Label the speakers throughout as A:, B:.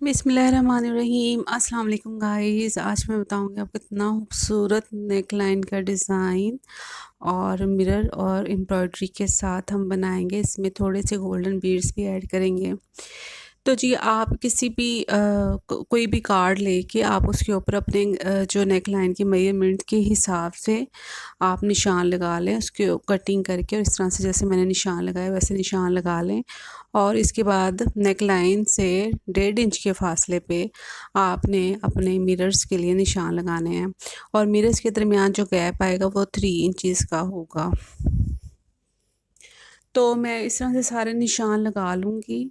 A: बिस्मिल्लाहिर्रहमानिर्रहीम। अस्सलाम वालेकुम गाइस। आज मैं बताऊंगी आपको कितना खूबसूरत नेक लाइन का डिज़ाइन और मिरर और एम्ब्रॉयडरी के साथ हम बनाएंगे। इसमें थोड़े से गोल्डन बीड्स भी ऐड करेंगे। तो जी आप किसी भी कोई भी कार्ड लेके आप उसके ऊपर अपने जो नेक लाइन की मेजरमेंट के हिसाब से आप निशान लगा लें, उसके कटिंग करके, और इस तरह से जैसे मैंने निशान लगाया वैसे निशान लगा लें। और इसके बाद नेक लाइन से 1.5 इंच के फासले पे आपने अपने मिरर्स के लिए निशान लगाने हैं, और मिरर्स के दरमियान जो गैप आएगा वो 3 इंचज़ का होगा। तो मैं इस तरह से सारे निशान लगा लूँगी।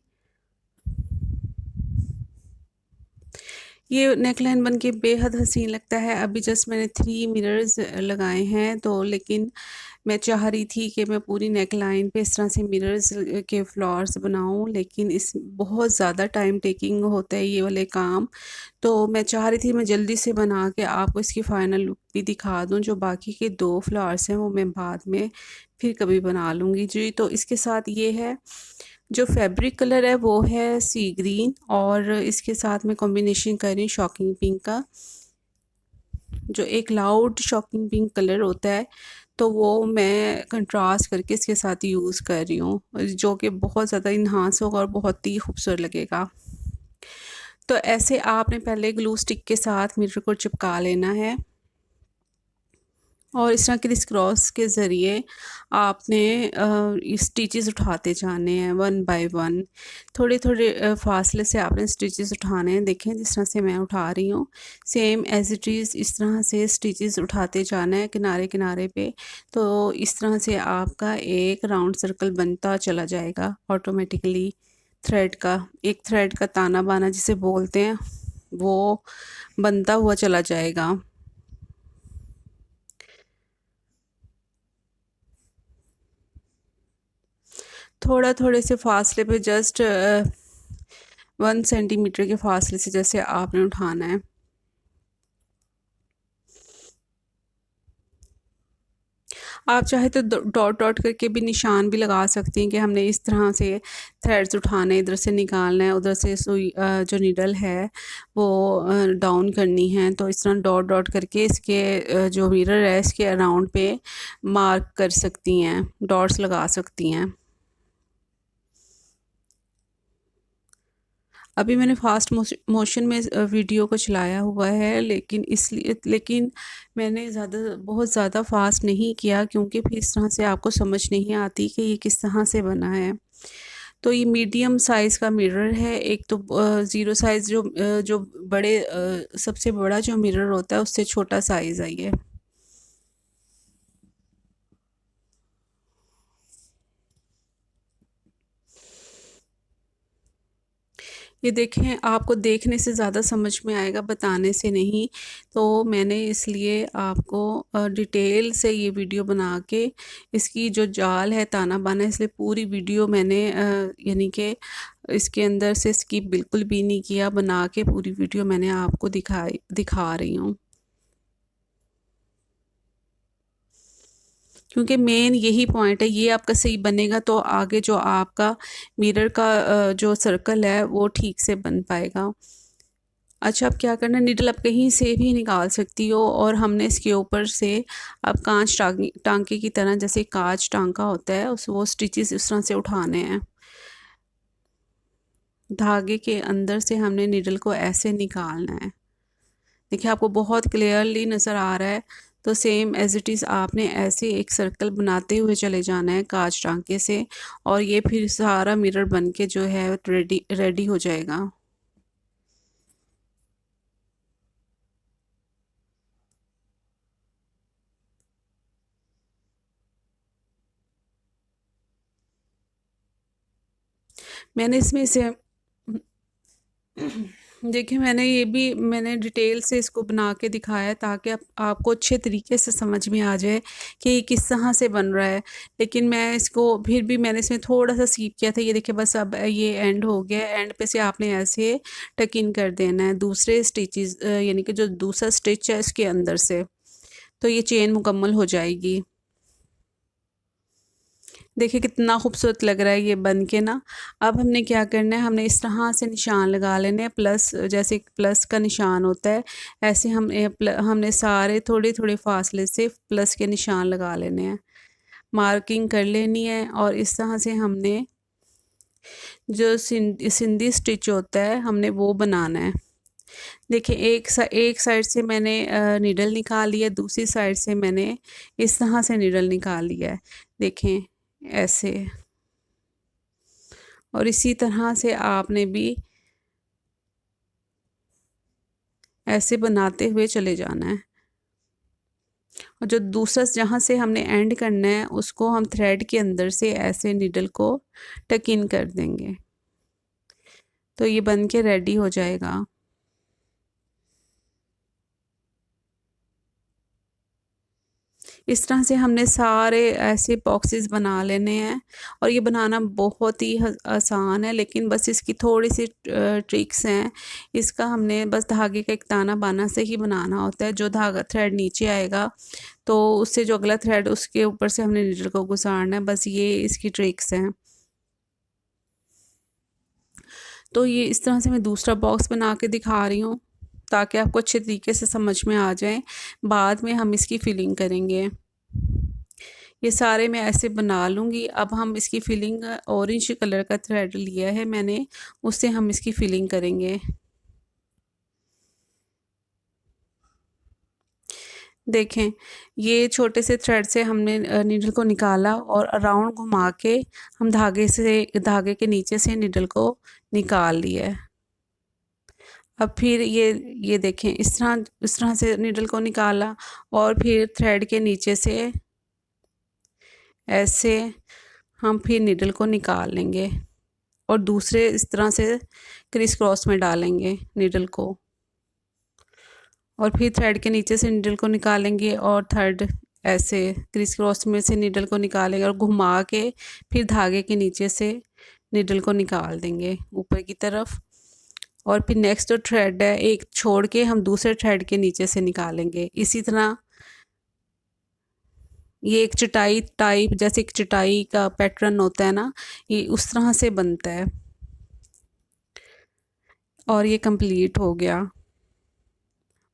A: ये नेकलाइन बन के बेहद हसीन लगता है। अभी जस्ट मैंने 3 मिरर्स लगाए हैं, तो लेकिन मैं चाह रही थी कि मैं पूरी नेकलाइन पे इस तरह से मिरर्स के फ्लावर्स बनाऊं, लेकिन इस बहुत ज़्यादा टाइम टेकिंग होता है ये वाले काम। तो मैं चाह रही थी मैं जल्दी से बना के आपको इसकी फ़ाइनल लुक भी दिखा दूं। जो बाकी के 2 फ्लावर्स हैं वो मैं बाद में फिर कभी बना लूँगी जी। तो इसके साथ ये है, जो फैब्रिक कलर है वो है सी ग्रीन, और इसके साथ मैं कॉम्बिनेशन कर रही हूँ शॉकिंग पिंक का, जो एक लाउड शॉकिंग पिंक कलर होता है। तो वो मैं कंट्रास्ट करके इसके साथ यूज़ कर रही हूँ, जो कि बहुत ज़्यादा इन्हांस होगा और बहुत ही खूबसूरत लगेगा। तो ऐसे आपने पहले ग्लू स्टिक के साथ मिरर को चिपका लेना है, और इस तरह क्रिस क्रॉस के ज़रिए आपने स्टिचेस उठाते जाने हैं वन बाय वन। थोड़े थोड़े फासले से आपने स्टिचेस उठाने हैं। देखें जिस तरह से मैं उठा रही हूँ, सेम एज इट इज़ इस तरह से स्टिचेस उठाते जाना है किनारे किनारे पे। तो इस तरह से आपका एक राउंड सर्कल बनता चला जाएगा ऑटोमेटिकली। थ्रेड का एक थ्रेड का ताना बाना जिसे बोलते हैं, वो बनता हुआ चला जाएगा। थोड़ा थोड़े से फासले पे, जस्ट 1 सेंटीमीटर के फासले से जैसे आपने उठाना है। आप चाहे तो डॉट डॉट करके भी निशान भी लगा सकती हैं कि हमने इस तरह से थ्रेड्स उठाने, इधर से निकालना है, उधर से सुई जो नीडल है वो डाउन करनी है। तो इस तरह डॉट डॉट करके इसके जो मिरर है इसके अराउंड पे मार्क कर सकती हैं, डॉट्स लगा सकती हैं। अभी मैंने फ़ास्ट मोशन में वीडियो को चलाया हुआ है, लेकिन मैंने बहुत ज़्यादा फ़ास्ट नहीं किया, क्योंकि फिर इस तरह से आपको समझ नहीं आती कि ये किस तरह से बना है। तो ये मीडियम साइज़ का मिरर है। एक तो ज़ीरो साइज़ जो बड़े सबसे बड़ा जो मिरर होता है उससे छोटा साइज़ है ये। ये देखें, आपको देखने से ज़्यादा समझ में आएगा, बताने से नहीं। तो मैंने इसलिए आपको डिटेल से ये वीडियो बना के इसकी जो जाल है ताना बाना, इसलिए पूरी वीडियो मैंने यानी कि इसके अंदर से स्किप बिल्कुल भी नहीं किया, बना के पूरी वीडियो मैंने आपको दिखा रही हूँ। क्योंकि मेन यही पॉइंट है, ये आपका सही बनेगा तो आगे जो आपका मिरर का जो सर्कल है वो ठीक से बन पाएगा। अच्छा, अब क्या करना, निडल आप कहीं से भी निकाल सकती हो, और हमने इसके ऊपर से अब कांच टांके की तरह, जैसे कांच टांका होता है उस वो स्टिचेस इस तरह से उठाने हैं। धागे के अंदर से हमने निडल को ऐसे निकालना है। देखिए आपको बहुत क्लियरली नज़र आ रहा है। तो सेम एज इट इज़ आपने ऐसे एक सर्कल बनाते हुए चले जाना है कांच टांके से, और ये फिर सारा मिरर बन के जो है रेडी रेडी हो जाएगा। मैंने इसमें से देखिए मैंने डिटेल से इसको बना के दिखाया है, ताकि आपको अच्छे तरीके से समझ में आ जाए कि ये किस तरह से बन रहा है। लेकिन मैं इसको फिर भी मैंने इसमें थोड़ा सा सीप किया था। ये देखिए बस अब ये एंड हो गया। एंड पे से आपने ऐसे टक इन कर देना है दूसरे स्टिचेस, यानी कि जो दूसरा स्टिच है इसके अंदर से, तो ये चेन मुकम्मल हो जाएगी। देखिए कितना खूबसूरत लग रहा है ये बन के ना। अब हमने क्या करना है, हमने इस तरह से निशान लगा लेने हैं, प्लस जैसे प्लस का निशान होता है ऐसे हमने सारे थोड़े थोड़े फासले से प्लस के निशान लगा लेने हैं, मार्किंग कर लेनी है। और इस तरह से हमने जो सिंधी स्टिच होता है हमने वो बनाना है। देखिए एक साइड से मैंने नीडल निकाल लिया, दूसरी साइड से मैंने इस तरह से नीडल निकाल लिया है, देखें ऐसे। और इसी तरह से आपने भी ऐसे बनाते हुए चले जाना है। और जो दूसरा जहाँ से हमने एंड करना है उसको हम थ्रेड के अंदर से ऐसे नीडल को टक इन कर देंगे, तो ये बन के रेडी हो जाएगा। इस तरह से हमने सारे ऐसे बॉक्सेस बना लेने हैं। और ये बनाना बहुत ही आसान है, लेकिन बस इसकी थोड़ी सी ट्रिक्स हैं। इसका हमने बस धागे का एक ताना बाना से ही बनाना होता है। जो धागा थ्रेड नीचे आएगा तो उससे जो अगला थ्रेड उसके ऊपर से हमने नीडल को गुजारना है, बस ये इसकी ट्रिक्स हैं। तो ये इस तरह से मैं दूसरा बॉक्स बना के दिखा रही हूँ ताकि आपको अच्छे तरीके से समझ में आ जाए। बाद में हम इसकी फिलिंग करेंगे। ये सारे मैं ऐसे बना लूँगी। अब हम इसकी फिलिंग ऑरेंज कलर का थ्रेड लिया है मैंने, उससे हम इसकी फिलिंग करेंगे। देखें ये छोटे से थ्रेड से हमने नीडल को निकाला और अराउंड घुमा के हम धागे के नीचे से नीडल को निकाल लिया है। अब फिर ये देखें इस तरह से नीडल को निकाला और फिर थ्रेड के नीचे से ऐसे हम फिर नीडल को निकाल लेंगे और दूसरे इस तरह से क्रिस क्रॉस में डालेंगे नीडल को। और फिर थ्रेड के नीचे से नीडल को निकालेंगे और थर्ड ऐसे क्रिस क्रॉस में से नीडल को निकालेंगे और घुमा के फिर धागे के नीचे से नीडल को निकाल देंगे ऊपर की तरफ। और फिर नेक्स्ट जो थ्रेड है एक छोड़ के हम दूसरे थ्रेड के नीचे से निकालेंगे। इसी तरह ये एक चटाई टाइप, जैसे एक चटाई का पैटर्न होता है ना, ये उस तरह से बनता है। और ये कंप्लीट हो गया।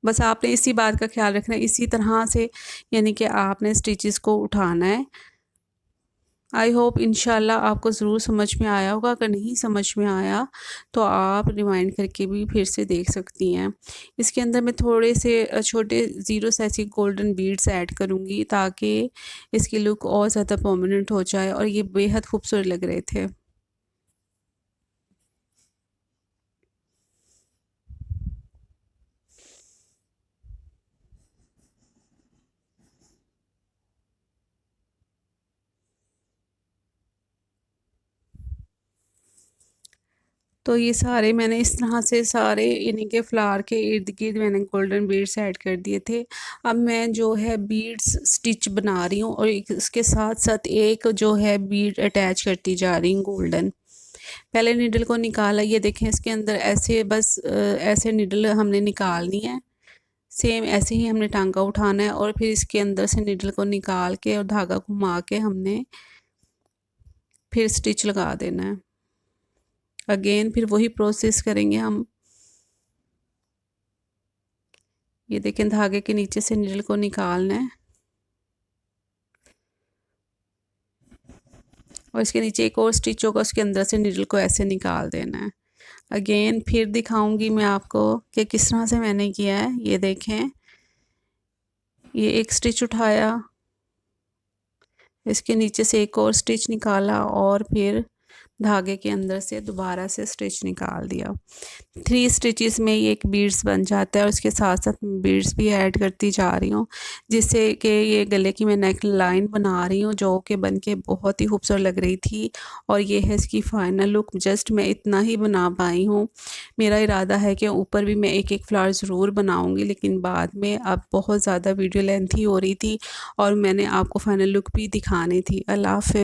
A: बस आपने इसी बात का ख्याल रखना है, इसी तरह से यानी कि आपने स्टिचेस को उठाना है। आई होप इंशाल्लाह आपको ज़रूर समझ में आया होगा। अगर नहीं समझ में आया तो आप रिवाइंड करके भी फिर से देख सकती हैं। इसके अंदर मैं थोड़े से छोटे ज़ीरो ऐसी गोल्डन बीड्स ऐड करूँगी ताकि इसकी लुक और ज़्यादा परमानेंट हो जाए और ये बेहद खूबसूरत लग रहे थे। तो ये सारे मैंने इस तरह से सारे यानी कि फ्लावर के इर्द गिर्द मैंने गोल्डन बीड्स ऐड कर दिए थे। अब मैं जो है बीड्स स्टिच बना रही हूँ और इसके साथ साथ एक जो है बीड अटैच करती जा रही हूँ गोल्डन। पहले नीडल को निकाला, ये देखें इसके अंदर ऐसे बस ऐसे नीडल हमने निकालनी है। सेम ऐसे ही हमने टांका उठाना है और फिर इसके अंदर से नीडल को निकाल के और धागा घुमा के हमने फिर स्टिच लगा देना है। अगेन फिर वही प्रोसेस करेंगे हम। ये देखें धागे के नीचे से नीडल को निकालना है और इसके नीचे एक और स्टिच होगा, उसके अंदर से नीडल को ऐसे निकाल देना है। अगेन फिर दिखाऊंगी मैं आपको कि किस तरह से मैंने किया है। ये देखें ये एक स्टिच उठाया, इसके नीचे से एक और स्टिच निकाला और फिर धागे के अंदर से दोबारा से स्टिच निकाल दिया। 3 स्टिचेस में ये एक बीड्स बन जाता है और उसके साथ साथ बीड्स भी ऐड करती जा रही हूँ जिससे कि ये गले की मैं नेक लाइन बना रही हूँ जो कि बन के बहुत ही खूबसूरत लग रही थी। और ये है इसकी फ़ाइनल लुक। जस्ट मैं इतना ही बना पाई हूँ। मेरा इरादा है कि ऊपर भी मैं एक एक फ्लावर ज़रूर बनाऊँगी, लेकिन बाद में अब बहुत ज़्यादा वीडियो लेंथी हो रही थी और मैंने आपको फ़ाइनल लुक भी दिखानी थी। अल्लाह हाफ़िज़।